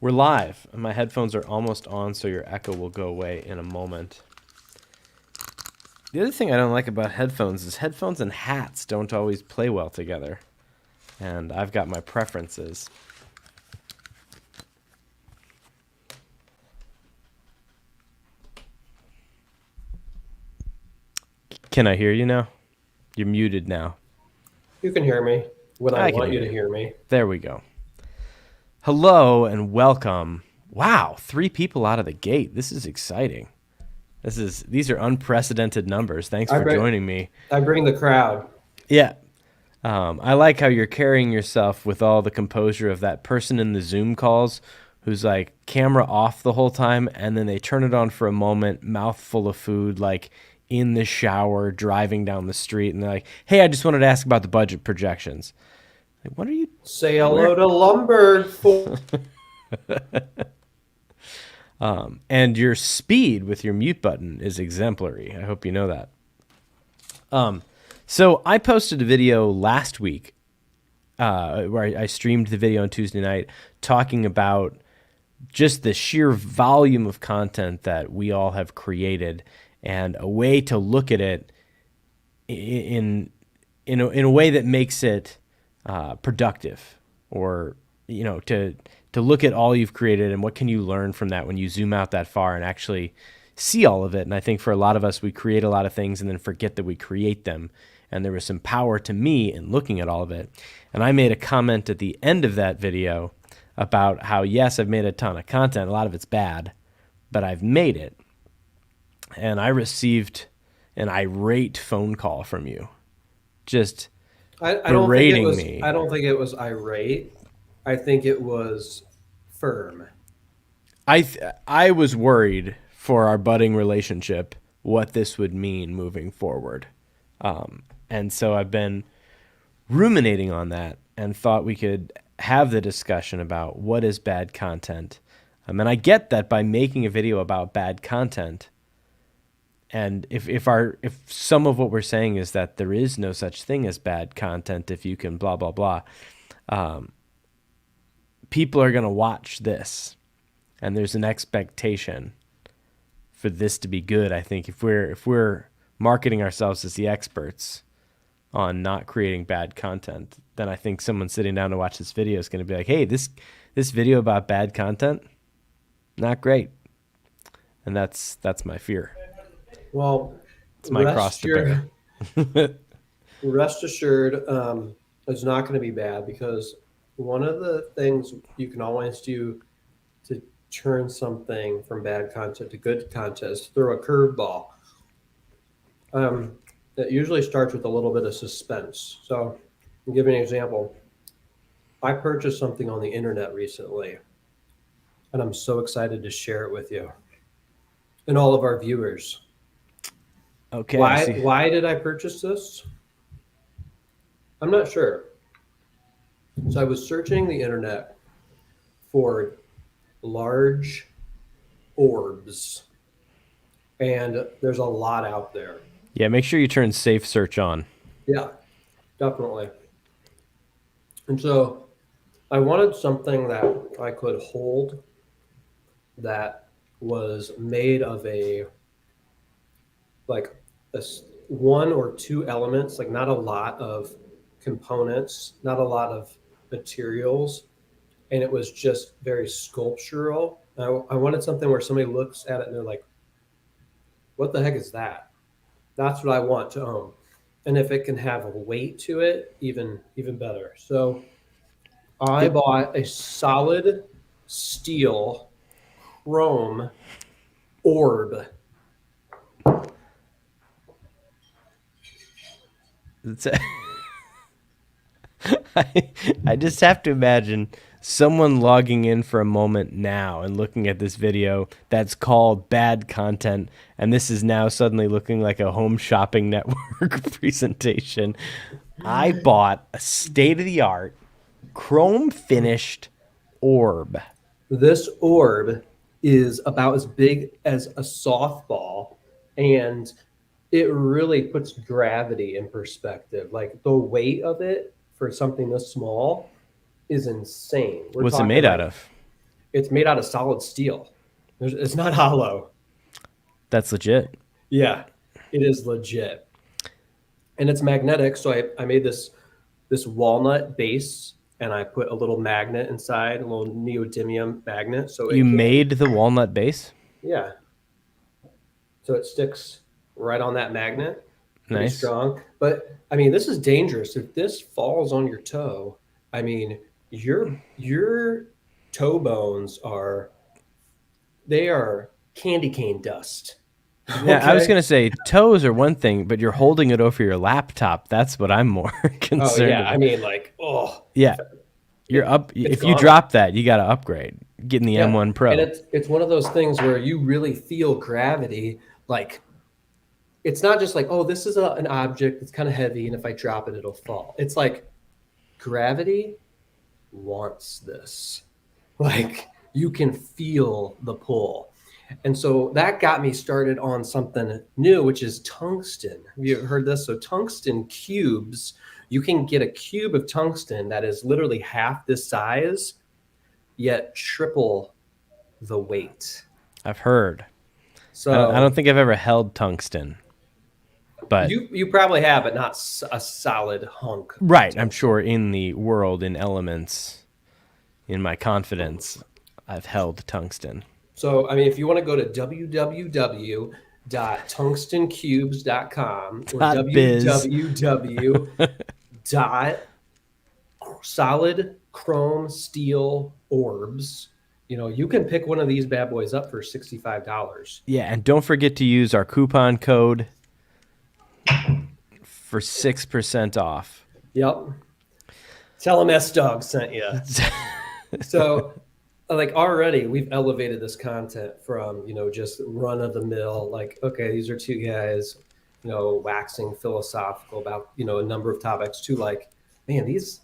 We're live. My headphones are almost on, so your echo will go away in a moment. The other thing I don't like about headphones is headphones and hats don't always play well together. And I've got my preferences. Can I hear you now? You're muted now. You can hear me when I I can want you hear to you. hear me. There we go. Hello and welcome. Wow, 3 people out of the gate. This is exciting. These are unprecedented numbers. Thanks I for bring, joining me. I bring the crowd. Yeah. I like how you're carrying yourself with all the composure of that person in the Zoom calls who's like camera off the whole time and then they turn it on for a moment, mouth full of food, like in the shower, driving down the street, and they're like, "Hey, I just wanted to ask about the budget projections." Like, what are you? Say hello Where? to Lumberg. And your speed with your mute button is exemplary. I hope you know that. So I posted a video last week where I streamed the video on Tuesday night talking about just the sheer volume of content that we all have created and a way to look at it in a way that makes it productive, or to look at all you've created and what can you learn from that when you zoom out that far and actually see all of it. And I think for a lot of us, we create a lot of things and then forget that we create them. And there was some power to me in looking at all of it. And I made a comment at the end of that video about how, yes, I've made a ton of content. A lot of it's bad, but I've made it. And I received an irate phone call from you, just I don't think it berating was. me. I don't think it was irate. I think it was firm. I was worried for our budding relationship what this would mean moving forward. And so I've been ruminating on that and thought we could have the discussion about what is bad content. And I get that by making a video about bad content, and if some of what we're saying is that there is no such thing as bad content if you can blah blah blah, people are going to watch this, and there's an expectation for this to be good. I think if we're marketing ourselves as the experts on not creating bad content, then I think someone sitting down to watch this video is going to be like, "Hey, this video about bad content, not great," and that's my fear. Well, It's my cross rest to bear. your rest assured, it's not going to be bad because one of the things you can always do to turn something from bad content to good content is throw a curveball. Um, that usually starts with a little bit of suspense. So, I'll give you an example. I purchased something on the internet recently, and I'm so excited to share it with you and all of our viewers. Okay, I Why see. why did I purchase this? I'm not sure. So I was searching the internet for large orbs, and there's a lot out there. Yeah, make sure you turn safe search on. Yeah, definitely. And so I wanted something that I could hold that was made of a like one or two elements, like not a lot of components, not a lot of materials, and it was just very sculptural. I wanted something where somebody looks at it and they're like, "What the heck is that?" That's what I want to own, and if it can have a weight to it, even better. So I It bought a solid steel chrome orb. it's I just have to imagine someone logging in for a moment now and looking at this video that's called bad content, and this is now suddenly looking like a home shopping network presentation. I bought a state of the art chrome finished orb. This orb is about as big as a softball, and it really puts gravity in perspective. Like the weight of it for something this small is insane. We're What's it talking made out like of? it's made out of solid steel. It's not hollow. That's legit. Yeah, it is legit, and it's magnetic. So I made this walnut base, and I put a little magnet inside, a little neodymium magnet, so You it can, made the walnut base? yeah, so it sticks right on that magnet, pretty Nice. strong. But I mean, this is dangerous. If this falls on your toe, I mean, your toe bones are they are candy cane dust. Yeah, I was Okay. gonna say toes are one thing, but you're holding it over your laptop. That's what I'm more Oh concerned yeah, I about. mean, like, oh, Yeah, you're up. it's If you gone. drop that, you got to upgrade. Getting the Yeah, M1 and Pro. it's one of those things where you really feel gravity. Like, it's not just like, oh, this is an object that's kind of heavy, and if I drop it, it'll fall. It's like gravity wants this. Like, you can feel the pull. And so that got me started on something new, which is tungsten. Have you heard this? So tungsten cubes, you can get a cube of tungsten that is literally half this size, yet triple the weight. I've heard. I don't So think I've ever held tungsten, but you probably have, but not a solid hunk of right, I'm tungsten. sure in the world, in elements, in my confidence, I've held tungsten. So, I mean, if you want to go to www.tungstencubes.com or Dot biz. www.solid chrome steel orbs, you can pick one of these bad boys up for $65. Yeah, and don't forget to use our coupon code for 6% off. Yep. Tell them S Dog sent you. So, like, already we've elevated this content from, just run of the mill, like, okay, these are two guys, waxing philosophical about, a number of topics, to like, man, these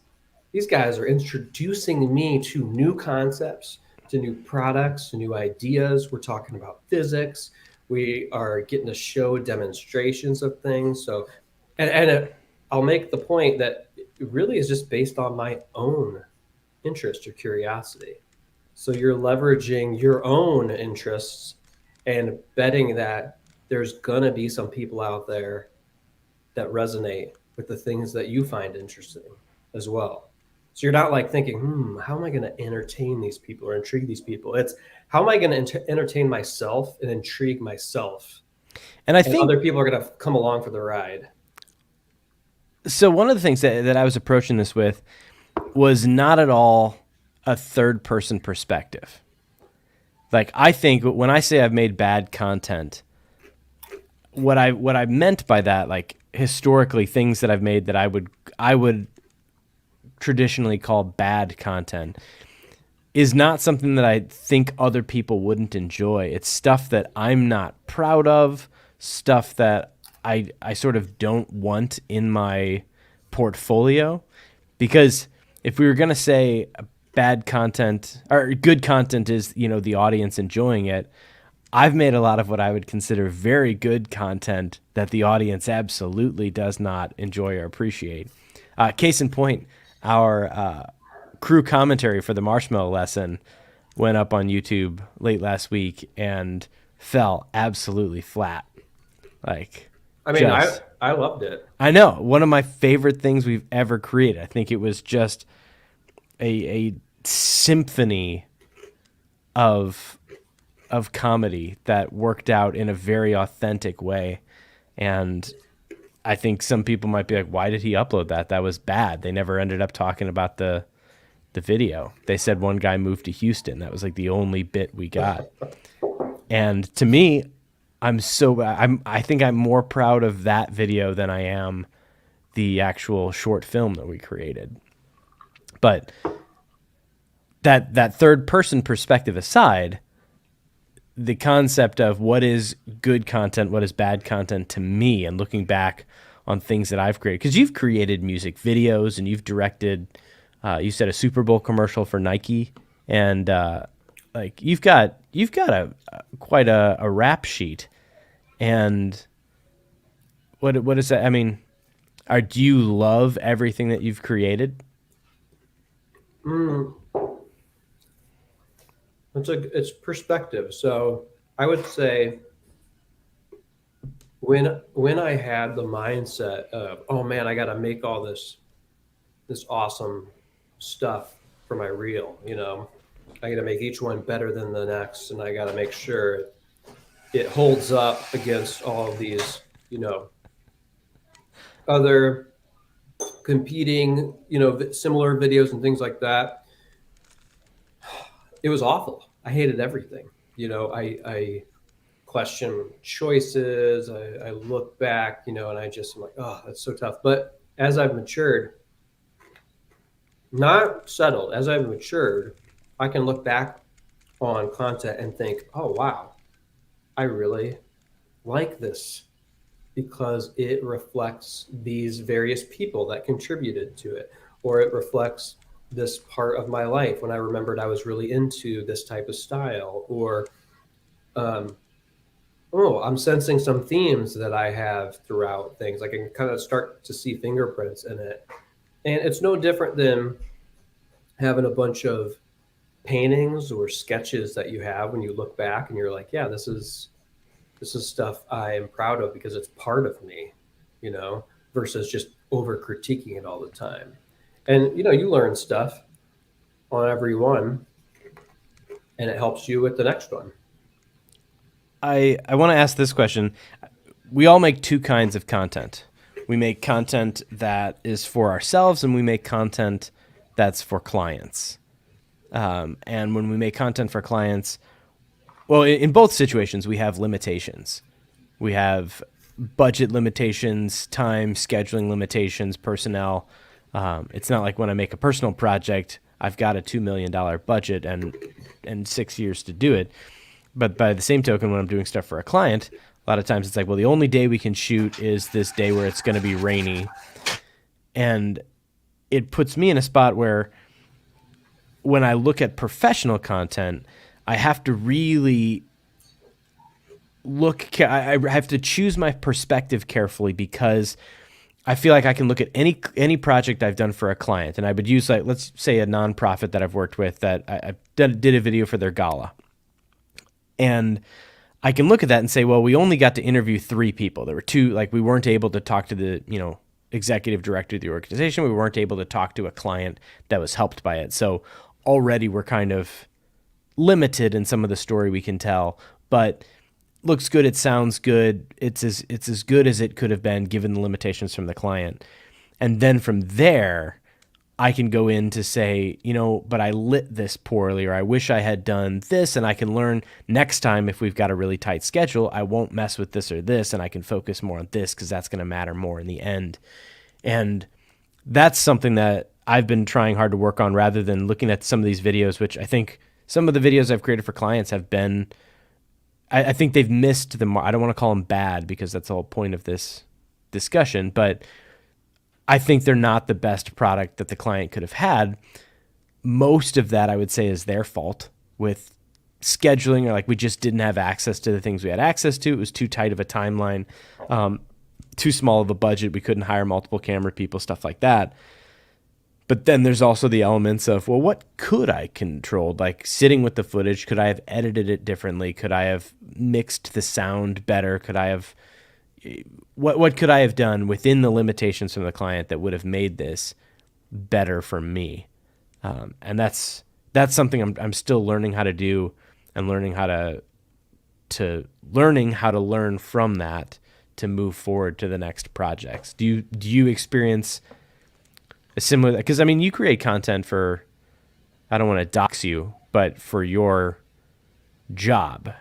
guys are introducing me to new concepts, to new products, to new ideas. We're talking about physics. We are getting to show demonstrations of things. So, I'll make the point that it really is just based on my own interest or curiosity. So you're leveraging your own interests and betting that there's going to be some people out there that resonate with the things that you find interesting as well. So you're not like thinking, how am I going to entertain these people or intrigue these people? It's how am I going to entertain myself and intrigue myself? And I And think other people are going to come along for the ride. so. One of the things that I was approaching this with was not at all a third person perspective. Like, I think when I say I've made bad content, what I meant by that, like historically, things that I've made that I would traditionally call bad content, is not something that I think other people wouldn't enjoy. It's stuff that I'm not proud of, stuff that I sort of don't want in my portfolio. Because if we were going to say bad content or good content is, the audience enjoying it, I've made a lot of what I would consider very good content that the audience absolutely does not enjoy or appreciate. Case in point, our crew commentary for the marshmallow lesson went up on YouTube late last week and fell absolutely flat. Like, I mean, I, just, I loved it. I know, one of my favorite things we've ever created. I think it was just a symphony of comedy that worked out in a very authentic way. And I think some people might be like, why did he upload that? That was bad. They never ended up talking about the video. They said one guy moved to Houston. That was like the only bit we got. And to me, I think I'm more proud of that video than I am the actual short film that we created. But that third person perspective aside, the concept of what is good content, what is bad content to me, and looking back on things that I've created, because you've created music videos and you've directed, you said a Super Bowl commercial for Nike, and like you've got a quite a rap sheet. And what is that? I mean, do you love everything that you've created? Mm, It's perspective. So I would say when I had the mindset of, oh man, I got to make all this awesome stuff for my reel, I got to make each one better than the next, and I got to make sure it holds up against all of these, other competing, similar videos and things like that. It was awful. I hated everything. I question choices. I look back, and I just am like, oh, that's so tough. But as I've matured, not settled, as I've matured, I can look back on content and think, oh, wow, I really like this because it reflects these various people that contributed to it, or it reflects this part of my life when I remembered I was really into this type of style, or um, oh, I'm sensing some themes that I have throughout things. I can kind of start to see fingerprints in it. And it's no different than having a bunch of paintings or sketches that you have when you look back and you're like, yeah, this is stuff I am proud of because it's part of me, versus just over critiquing it all the time. And you learn stuff on every one and it helps you with the next one. I want to ask this question. We all make two kinds of content. We make content that is for ourselves, and we make content that's for clients. And when we make content for clients, well, in both situations, we have limitations. We have budget limitations, time, scheduling limitations, personnel. It's not like when I make a personal project, I've got a $2 million budget and 6 years to do it. But by the same token, when I'm doing stuff for a client, a lot of times it's like, well, the only day we can shoot is this day where it's going to be rainy. And it puts me in a spot where when I look at professional content, I have to really I have to choose my perspective carefully, because I feel like I can look at any project I've done for a client, and I would use, like, let's say a nonprofit that I've worked with that I did a video for their gala. And I can look at that and say, well, we only got to interview 3 people. There were 2, like, we weren't able to talk to the, executive director of the organization. We weren't able to talk to a client that was helped by it. So already we're kind of limited in some of the story we can tell, but looks good. It sounds good. It's as good as it could have been given the limitations from the client. And then from there, I can go in to say, but I lit this poorly, or I wish I had done this, and I can learn next time if we've got a really tight schedule, I won't mess with this or this, and I can focus more on this because that's going to matter more in the end. And that's something that I've been trying hard to work on, rather than looking at some of these videos, which I think some of the videos I've created for clients have been, I think they've missed the mark. I don't want to call them bad because that's the whole point of this discussion, but I think they're not the best product that the client could have had. Most of that, I would say, is their fault with scheduling, or like we just didn't have access to the things we had access to. It was too tight of a timeline, too small of a budget. We couldn't hire multiple camera people, stuff like that. But then there's also the elements of, well, what could I control? Like sitting with the footage, could I have edited it differently? Could I have mixed the sound better? Could I have what could I have done within the limitations from the client that would have made this better for me? And that's something I'm still learning how to do, and learning how to learn from that to move forward to the next projects. Do you experience a similar? Because I mean, you create content for, I don't want to dox you, but for your job,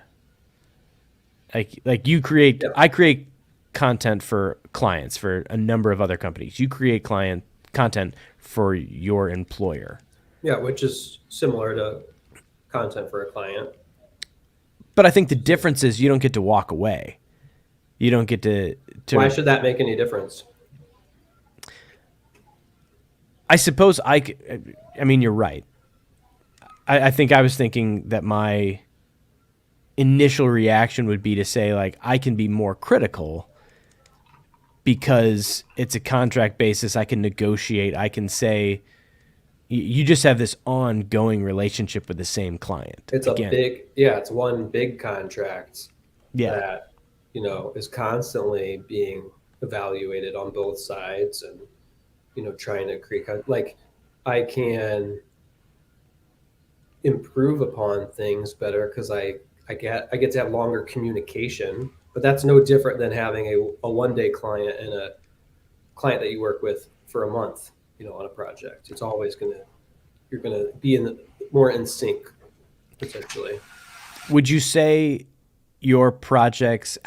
like you create, Yep. I create content for clients for a number of other companies. You create content for your employer. Yeah, which is similar to content for a client. But I think the difference is you don't get to walk away. You don't get to Why should that make any difference? I suppose I mean, you're right. I think I was thinking that my initial reaction would be to say, like, I can be more critical because it's a contract basis. I can negotiate. I can say, You just have this ongoing relationship with the same client. It's a Again, big, yeah, it's one big contract yeah. that, is constantly being evaluated on both sides, and, trying to create, like, I can improve upon things better because I get to have longer communication, but that's no different than having a 1 day client and a client that you work with for a month, on a project. It's always you're gonna be more in sync potentially. Would you say your projects,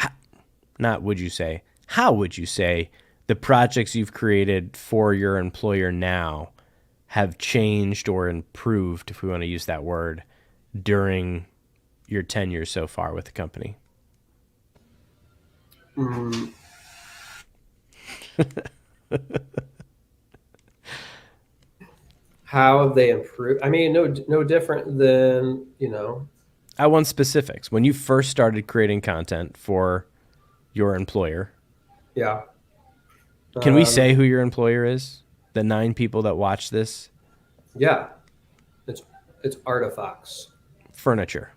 not would you say, how would you say the projects you've created for your employer now have changed or improved, if we want to use that word, during your tenure so far with the company? Mm, how have they improved? I mean, no different than, I want specifics. When you first started creating content for your employer, yeah. can we Um, say who your employer is? The 9 people that watch this? yeah, it's it's Artifacts. Furniture,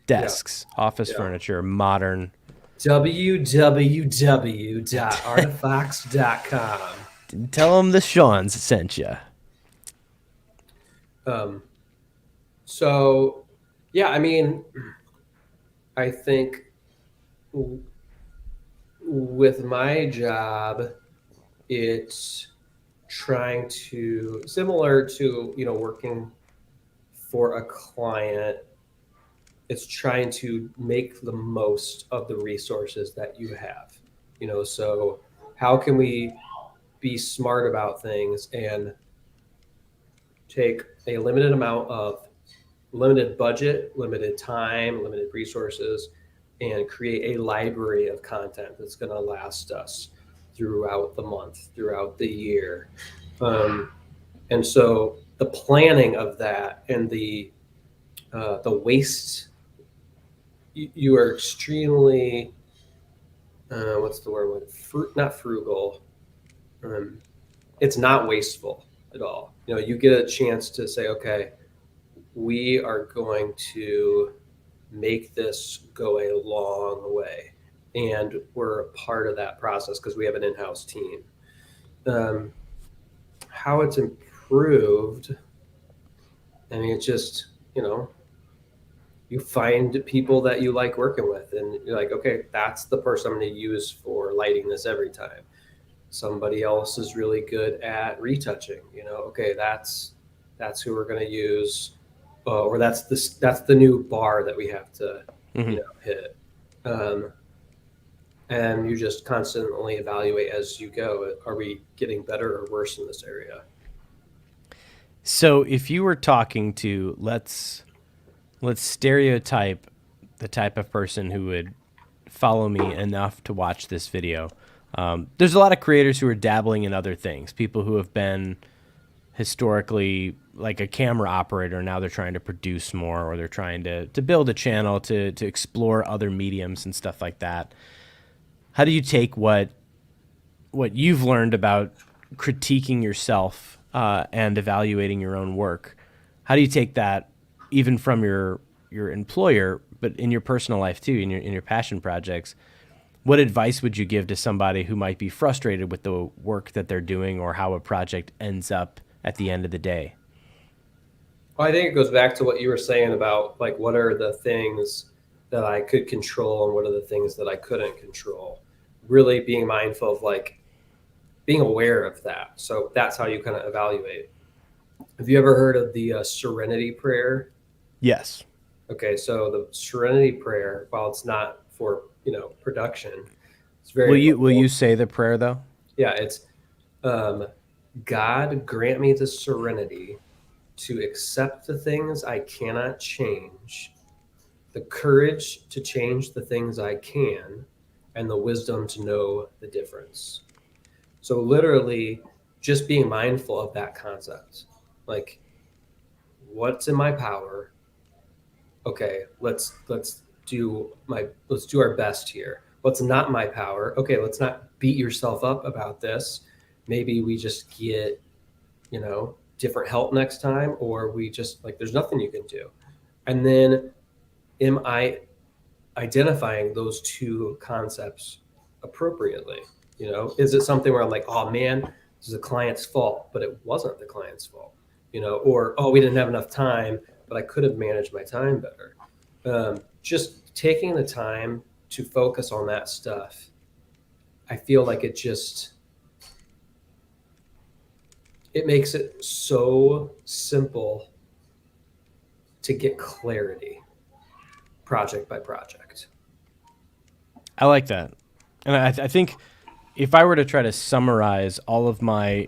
Yeah, desks, office yeah. furniture, modern. www.artifacts.com. Tell them the Sean's sent you. Um, so, yeah, I mean, I think with my job, it's trying to, similar to, working for a client, it's trying to make the most of the resources that you have. So how can we be smart about things and take a limited amount of limited budget, limited time, limited resources, and create a library of content that's going to last us throughout the month, throughout the year. Um, and so the planning of that and the waste, you are extremely, what's the word? Not frugal. Um, it's not wasteful at all. You get a chance to say, okay, we are going to make this go a long way. And we're a part of that process because we have an in house team. Um, how it's improved, I mean, it's just, you find people that you like working with, and you're like, okay, that's the person I'm going to use for lighting this every time. Somebody else is really good at retouching. Okay, that's who we're going to use, or that's the new bar that we have to, Mm-hmm. hit. Um, and you just constantly evaluate as you go. Are we getting better or worse in this area? So if you were talking to let's stereotype the type of person who would follow me enough to watch this video. There's a lot of creators who are dabbling in other things. People who have been historically like a camera operator, now they're trying to produce more, or they're trying to build a channel to explore other mediums and stuff like that. How do you take what you've learned about critiquing yourself and evaluating your own work? How do you take that even from your employer, but in your personal life too, in your passion projects? What advice would you give to somebody who might be frustrated with the work that they're doing or how a project ends up at the end of the day? Well, I think it goes back to what you were saying about, like, what are the things that I could control and what are the things that I couldn't control. Really being mindful of, like, being aware of that. So that's how you kind of evaluate. Have you ever heard of the Serenity Prayer? Yes. Okay, so the Serenity Prayer, while it's not for production, it's Will very you applicable. say the prayer though? Yeah, it's um, God grant me the serenity to accept the things I cannot change, the courage to change the things I can, and the wisdom to know the difference. So literally, just being mindful of that concept, like, what's in my power. Okay, let's do our best here. What's not my power? Okay, let's not beat yourself up about this. Maybe we just get, you know different help next time, or we just like there's nothing you can do. And then am I identifying those two concepts appropriately? You know, is it something where I'm like, oh man, this is the client's fault, but it wasn't the client's fault, you know, or oh, we didn't have enough time, but I could have managed my time better. Just taking the time to focus on that stuff, I feel like it makes it so simple to get clarity project by project. I like that. And I think if I were to try to summarize all of my,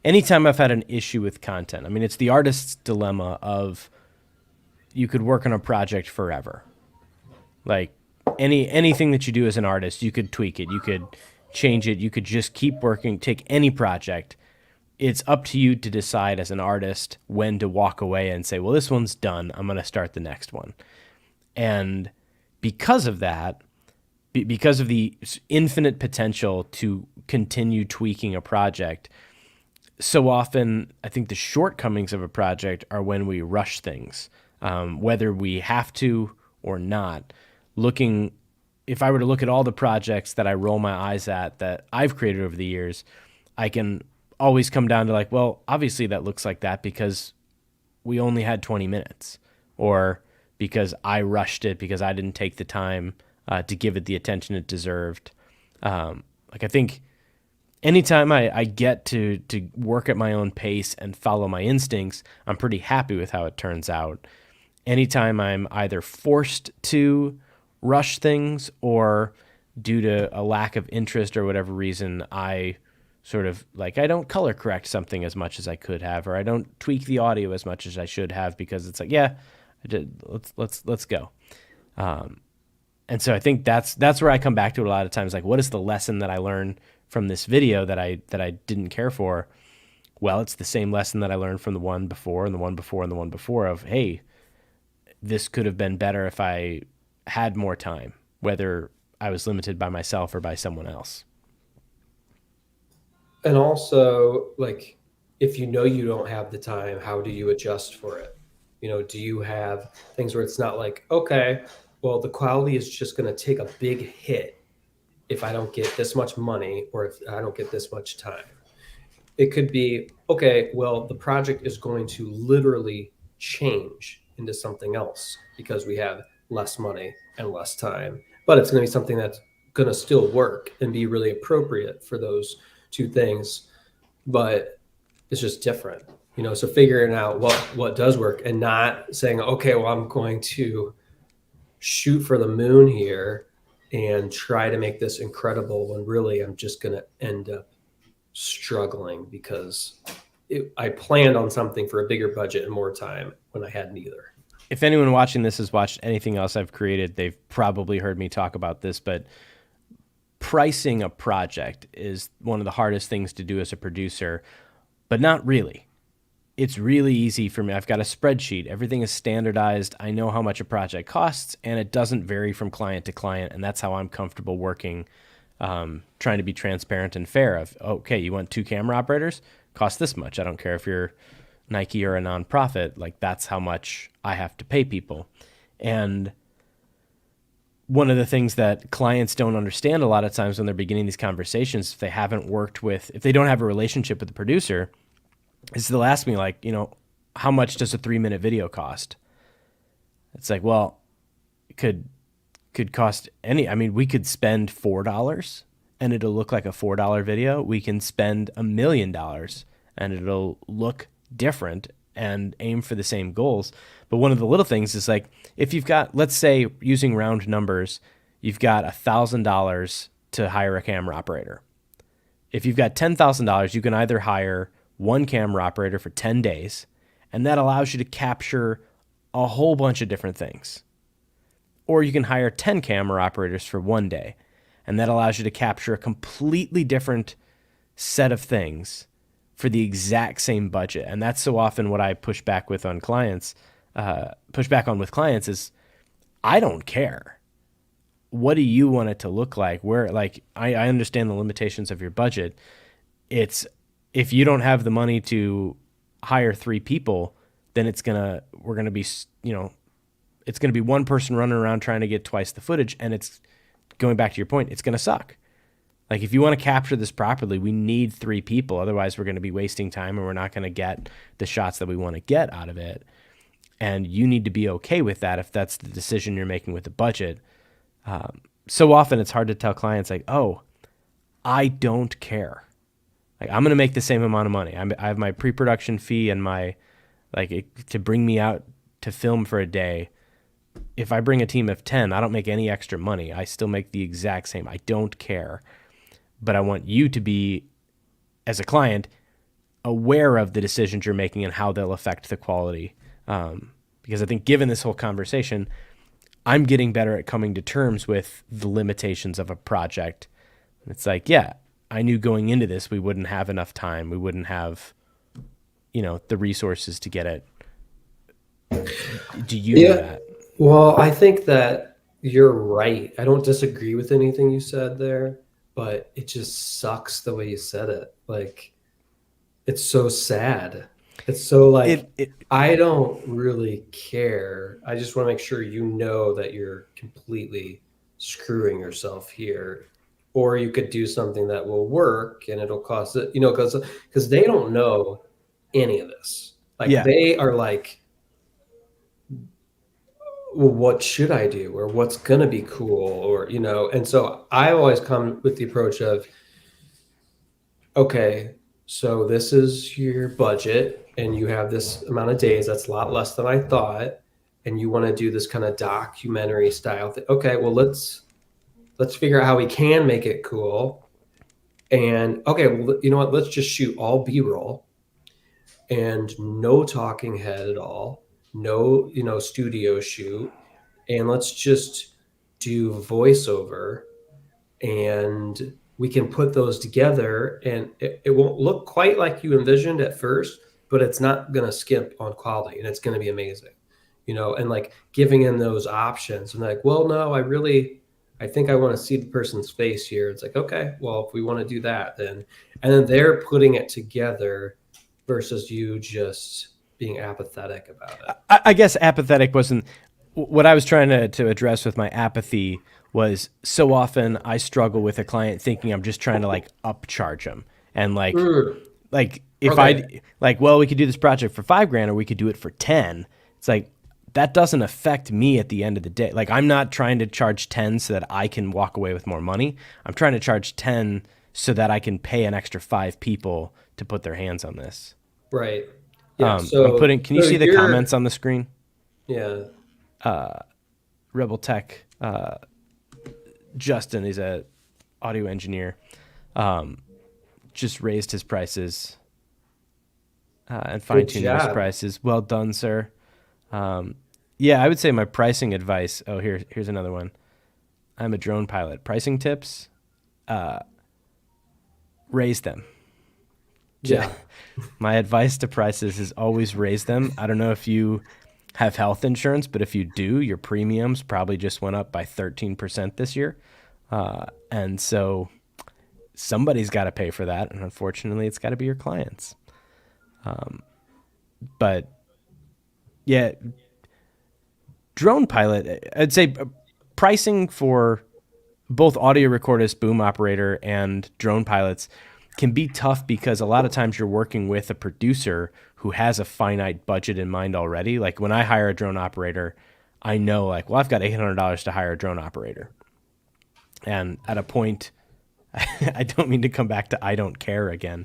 anytime I've had an issue with content, I mean, it's the artist's dilemma of you could work on a project forever. Like anything that you do as an artist, you could tweak it, you could change it, you could just keep working, take any project. It's up to you to decide as an artist when to walk away and say, well, this one's done. I'm going to start the next one. And because of that, because of the infinite potential to continue tweaking a project, so often I think the shortcomings of a project are when we rush things, whether we have to or not. Looking, if I were to look at all the projects that I roll my eyes at that I've created over the years, I can always come down to like, well, obviously that looks like that because we only had 20 minutes, or because I rushed it because I didn't take the time to give it the attention it deserved. Like I think anytime I get to work at my own pace and follow my instincts, I'm pretty happy with how it turns out. Anytime I'm either forced to rush things or due to a lack of interest or whatever reason, I sort of like I don't color correct something as much as I could have, or I don't tweak the audio as much as I should have because it's like, yeah, I did, let's go. And so I think that's where I come back to it a lot of times. Like, what is the lesson that I learned from this video that I didn't care for? Well, it's the same lesson that I learned from the one before and the one before and the one before of, hey, this could have been better if I had more time, whether I was limited by myself or by someone else. And also, like, if you know you don't have the time, how do you adjust for it? You know, do you have things where it's not like, okay, well, the quality is just going to take a big hit if I don't get this much money or if I don't get this much time? It could be, okay, well, the project is going to literally change into something else because we have less money and less time, but it's going to be something that's going to still work and be really appropriate for those two things, but it's just different, you know. So figuring out what does work and not saying, okay, well, I'm going to shoot for the moon here and try to make this incredible when really I'm just going to end up struggling because I planned on something for a bigger budget and more time when I had neither. If anyone watching this has watched anything else I've created, they've probably heard me talk about this, but pricing a project is one of the hardest things to do as a producer, but not really. It's really easy for me. I've got a spreadsheet. Everything is standardized. I know how much a project costs, and it doesn't vary from client to client, and that's how I'm comfortable working, trying to be transparent and fair of, okay, you want 2 camera operators? Cost this much. I don't care if you're Nike or a nonprofit. Like, that's how much I have to pay people. And one of the things that clients don't understand a lot of times when they're beginning these conversations, if they haven't worked with, if they don't have a relationship with the producer, is they'll ask me like, you know, how much does a 3-minute video cost? It's like, well, it could cost any, I mean, we could spend $4 and it'll look like a $4 video. We can spend $1 million and it'll look different and aim for the same goals. But one of the little things is like, if you've got, let's say using round numbers, you've got $1,000 to hire a camera operator. If you've got $10,000, you can either hire 1 camera operator for 10 days, and that allows you to capture a whole bunch of different things. Or you can hire 10 camera operators for 1 day, and that allows you to capture a completely different set of things for the exact same budget. And that's so often what I push back with on clients, with clients is, I don't care. What do you want it to look like? Where, like, I understand the limitations of your budget. It's if you don't have the money to hire 3 people, then we're gonna be, it's gonna be one person running around trying to get twice the footage, and it's going back to your point, it's gonna suck. Like if you want to capture this properly, we need 3 people. Otherwise, we're going to be wasting time and we're not going to get the shots that we want to get out of it. And you need to be okay with that if that's the decision you're making with the budget. So often it's hard to tell clients like, oh, I don't care. Like I'm going to make the same amount of money. I have my pre-production fee and my to bring me out to film for a day. If I bring a team of 10, I don't make any extra money. I still make the exact same. I don't care. But I want you to be, as a client, aware of the decisions you're making and how they'll affect the quality. Because I think given this whole conversation, I'm getting better at coming to terms with the limitations of a project. It's like, yeah, I knew going into this we wouldn't have enough time. We wouldn't have, the resources to get it. Do you know Yeah. that? Well, I think that you're right. I don't disagree with anything you said there, but it just sucks the way you said it. Like, it's so sad. It's so like, It I don't really care. I just want to make sure you know that you're completely screwing yourself here. Or you could do something that will work and it'll cost it, because they don't know any of this. Like yeah. they are like, well, what should I do? Or what's gonna be cool? And so I always come with the approach of, okay, so this is your budget and you have this amount of days. That's a lot less than I thought. And you want to do this kind of documentary style thing. Okay, well let's figure out how we can make it cool. And okay, well, you know what? Let's just shoot all B-roll and no talking head at all. No, studio shoot. And let's just do voiceover and we can put those together and it won't look quite like you envisioned at first, but it's not going to skimp on quality and it's going to be amazing, and like giving in those options and like, well, no, I think I want to see the person's face here. It's like, okay, well, if we want to do that, and then they're putting it together versus you just being apathetic about it. I guess apathetic wasn't what I was trying to address with my apathy was so often I struggle with a client thinking I'm just trying to like upcharge them and Mm, if okay. well, we could do this project for 5 grand or we could do it for 10. It's like, that doesn't affect me at the end of the day. Like I'm not trying to charge 10 so that I can walk away with more money. I'm trying to charge 10 so that I can pay an extra 5 people to put their hands on this. Right. Yeah. Can you So see the you're, comments on the screen? yeah. Rebel Tech, Justin, he's a audio engineer, just raised his prices and fine Good tuning his job. prices. Well done, sir. Yeah, I would say my pricing advice. Oh, here's another one. I'm a drone pilot. Pricing tips: raise them. Yeah. My advice to prices is always raise them. I don't know if you have health insurance, but if you do, your premiums probably just went up by 13% this year. And so somebody's got to pay for that. And unfortunately, it's got to be your clients. But yeah, drone pilot, I'd say pricing for both audio recordist, boom operator, and drone pilots can be tough because a lot of times you're working with a producer who has a finite budget in mind already. Like when I hire a drone operator, I know like, well, I've got $800 to hire a drone operator. And at a point, I don't mean to come back to I don't care again,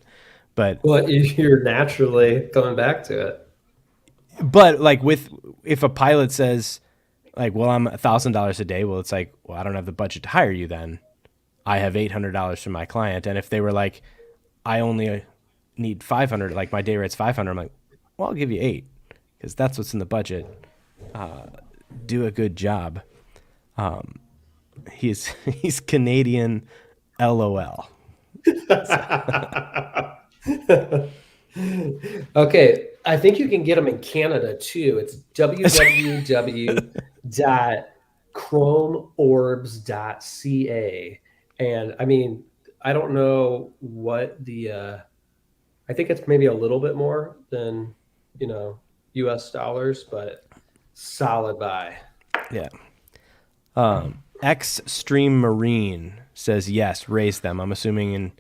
but Well, you're naturally coming back to it. like if a pilot says like, well, I'm $1,000 a day, well, it's like, well, I don't have the budget to hire you then. I have $800 from my client. And if they were like, I only need 500, like my day rate's 500, I'm like, well, I'll give you 8 because that's what's in the budget. Do a good job. He's he's Canadian, LOL. Okay, I think you can get them in Canada too. It's www.chromeorbs.ca. And I mean, I don't know what the I think it's maybe a little bit more than, you know, US dollars, but solid buy. Yeah. X Stream Marine says yes, raise them. I'm assuming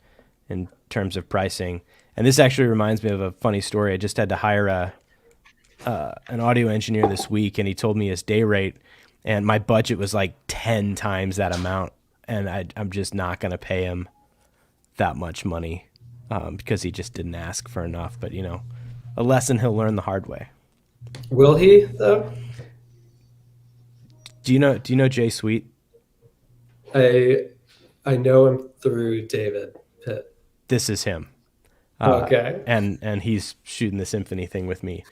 in terms of pricing. And this actually reminds me of a funny story. I just had to hire an audio engineer this week, and he told me his day rate, and my budget was like 10 times that amount, and I'm just not going to pay him that much money because he just didn't ask for enough. But a lesson he'll learn the hard way. Will he though? Do you know Jay Sweet? I I know him through David Pitt. This is him. Okay. And he's shooting the symphony thing with me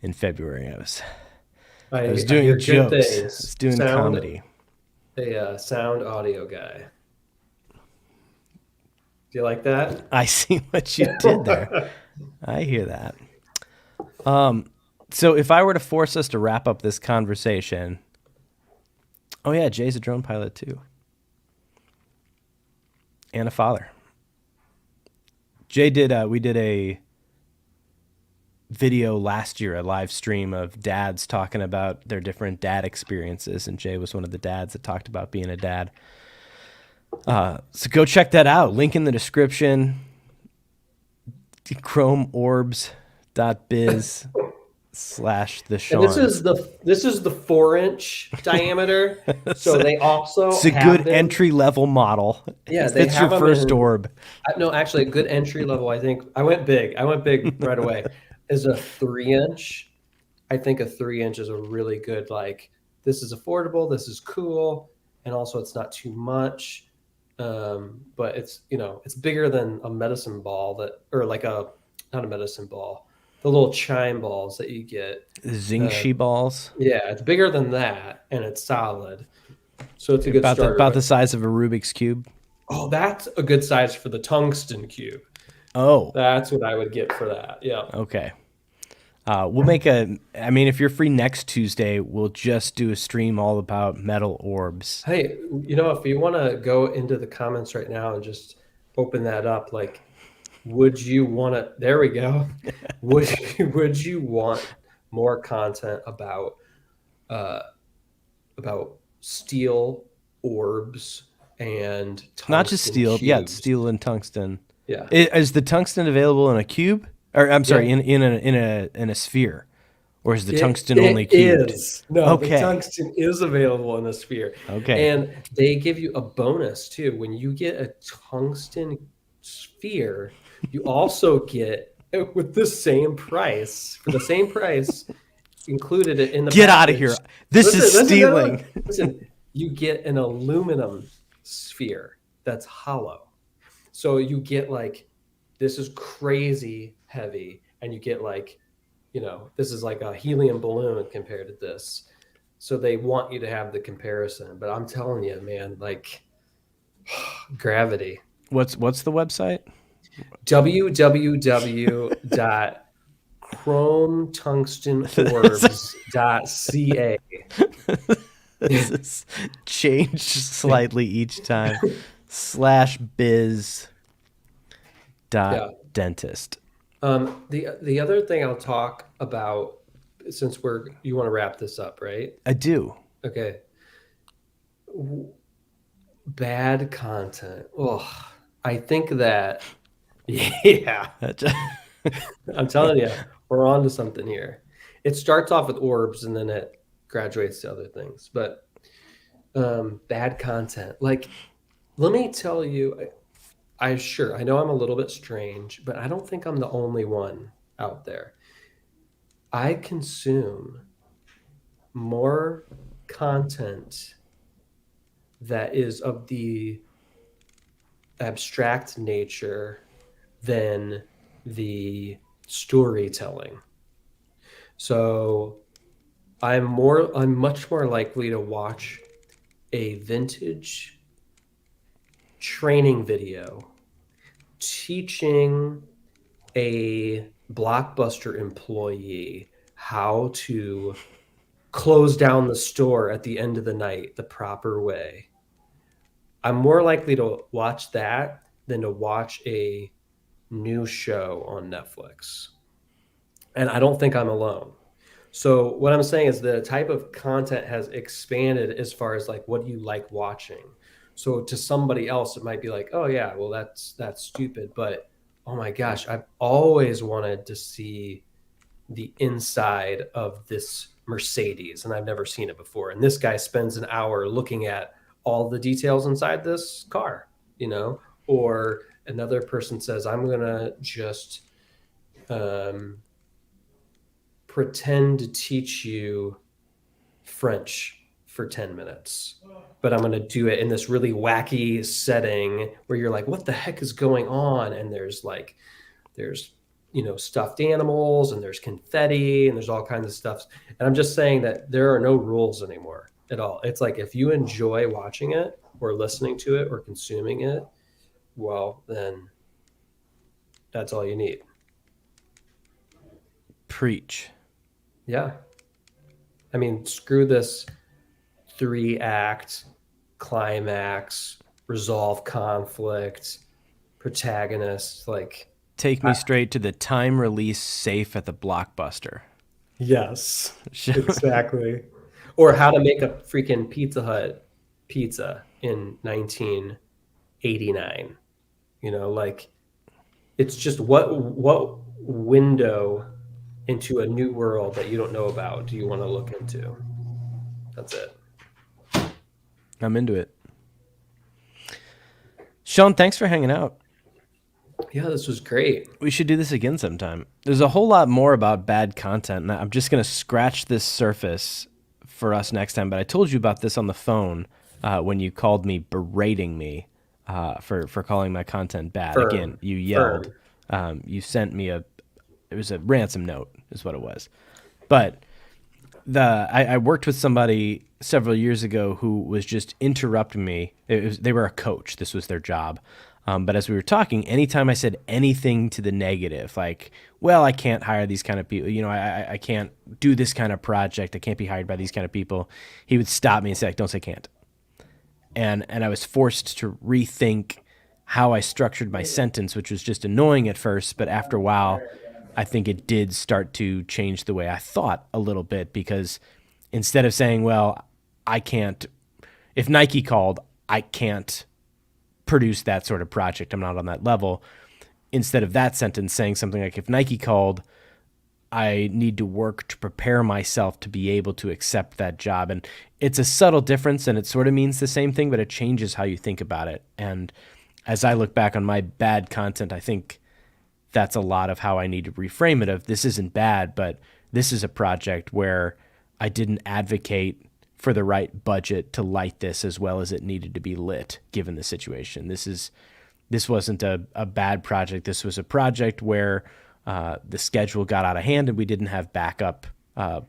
in February. I was I hear doing good jokes. I things. was doing comedy. A sound audio guy. Do you like that? I see what you did there. I hear that. So if I were to force us to wrap up this conversation, oh yeah, Jay's a drone pilot too, and a father. Jay did. We did a video last year, a live stream of dads talking about their different dad experiences, and Jay was one of the dads that talked about being a dad. So go check that out. Link in the description. chromeorbs.biz/the And Sean. this is the 4-inch diameter. So they also It's a have good them- entry level model. Yeah, If they it's have your them first in- orb. No, actually, a good entry level. I think I went big. Right away. Is a 3-inch. I think a 3-inch is a really good, like, this is affordable, this is cool, and also it's not too much. But it's bigger than a medicine ball or like not a medicine ball, the little chime balls that you get. Zingshi balls. Yeah, it's bigger than that, and it's solid. So it's a good About starter. the size of a Rubik's Cube. Oh, that's a good size for the tungsten cube. Oh, That's what I would get for that. Yeah. okay. We'll if you're free next Tuesday, we'll just do a stream all about metal orbs. Hey, if you want to go into the comments right now and just open that up, like, would you want to? There we go. Would you want more content about steel orbs and Not just tungsten steel. Yeah, it's cubes? steel and tungsten. Yeah. Is the tungsten available in a cube? Or I'm sorry, Yeah. in a sphere, or is the tungsten only It cubed? is. No, Okay. the tungsten is available in a sphere. Okay. And they give you a bonus too. When you get a tungsten sphere, you also get with the same price, included it in the Get out of package. here! This is Listen, stealing. Listen, you get an aluminum sphere that's hollow. So you get like, this is crazy heavy, and you get like, this is like a helium balloon compared to this. So they want you to have the comparison. But I'm telling you, man, like, gravity. What's the website? www.chrometungstenorbs.ca. This is changed slightly each time. /biz dentist. The other thing I'll talk about, since you want to wrap this up, right? I do. Okay. Bad content. Oh, I think that, yeah, I'm telling you, we're on to something here. It starts off with orbs and then it graduates to other things. But bad content. Like, let me tell you, I know I'm a little bit strange, but I don't think I'm the only one out there. I consume more content that is of the abstract nature than the storytelling. So I'm much more likely to watch a vintage training video teaching a Blockbuster employee how to close down the store at the end of the night the proper way. I'm more likely to watch that than to watch a new show on Netflix. And I don't think I'm alone. So what I'm saying is the type of content has expanded as far as like what do you like watching. So to somebody else it might be like, "Oh yeah, well that's stupid." But oh my gosh, I've always wanted to see the inside of this Mercedes and I've never seen it before. And this guy spends an hour looking at all the details inside this car, you know? Or another person says, "I'm going to just um, pretend to teach you French for 10 minutes, but I'm going to do it in this really wacky setting where you're like, what the heck is going on?" And there's, stuffed animals and there's confetti and there's all kinds of stuff. And I'm just saying that there are no rules anymore at all. It's like if you enjoy watching it or listening to it or consuming it, well, then that's all you need. Preach. Yeah. I mean, screw this 3-act climax, resolve conflict, protagonist. Like, Take me straight to the time release safe at the Blockbuster. yes, exactly. Or how to make a freaking Pizza Hut pizza in 1989. Like it's just what window into a new world that you don't know about do you want to look into? That's it. I'm into it. Sean, thanks for hanging out. Yeah, this was great. We should do this again sometime. There's a whole lot more about bad content, and I'm just going to scratch this surface for us next time. But I told you about this on the phone when you called me berating me for calling my content bad. Firm. Again, you yelled. Firm. You sent me it was a ransom note is what it was. But I worked with somebody several years ago who was just interrupting me. They were a coach. This was their job. But as we were talking, anytime I said anything to the negative, like, well, I can't hire these kind of people, I can't do this kind of project, I can't be hired by these kind of people, he would stop me and say, like, don't say can't. And I was forced to rethink how I structured my sentence, which was just annoying at first, but after a while, I think it did start to change the way I thought a little bit, because instead of saying, well, I can't, if Nike called, I can't produce that sort of project, I'm not on that level. Instead of that sentence, saying something like, if Nike called, I need to work to prepare myself to be able to accept that job. And it's a subtle difference, and it sort of means the same thing, but it changes how you think about it. And as I look back on my bad content, I think that's a lot of how I need to reframe it of, this isn't bad, but this is a project where I didn't advocate for the right budget to light this as well as it needed to be lit given the situation. This wasn't a bad project. This was a project where the schedule got out of hand and we didn't have backup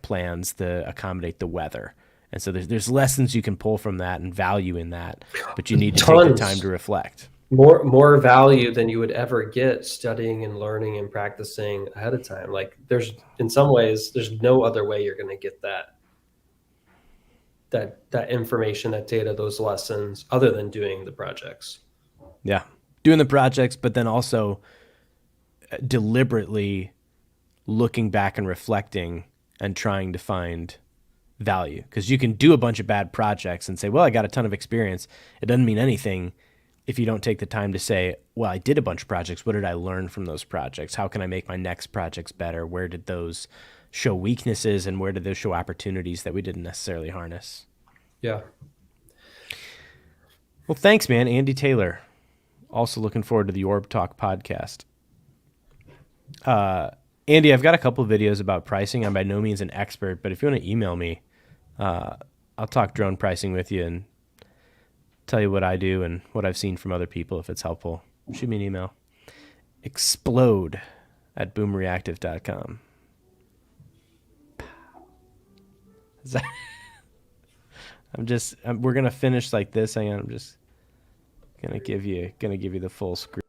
plans to accommodate the weather. And so there's lessons you can pull from that and value in that, but you need to take the time to reflect. More value than you would ever get studying and learning and practicing ahead of time. Like in some ways, there's no other way you're going to get that information, that data, those lessons, other than doing the projects. Yeah. Doing the projects, but then also deliberately looking back and reflecting and trying to find value. Because you can do a bunch of bad projects and say, well, I got a ton of experience. It doesn't mean anything if you don't take the time to say, well, I did a bunch of projects. What did I learn from those projects? How can I make my next projects better? Where did those show weaknesses and where did those show opportunities that we didn't necessarily harness? Yeah. Well, thanks, man. Andy Taylor. Also looking forward to the Orb Talk podcast. Andy, I've got a couple of videos about pricing. I'm by no means an expert, but if you want to email me, I'll talk drone pricing with you and tell you what I do and what I've seen from other people if it's helpful. Shoot me an email. explode@boomreactive.com. We're going to finish like this. Hang on. I'm just going to give you the full screen.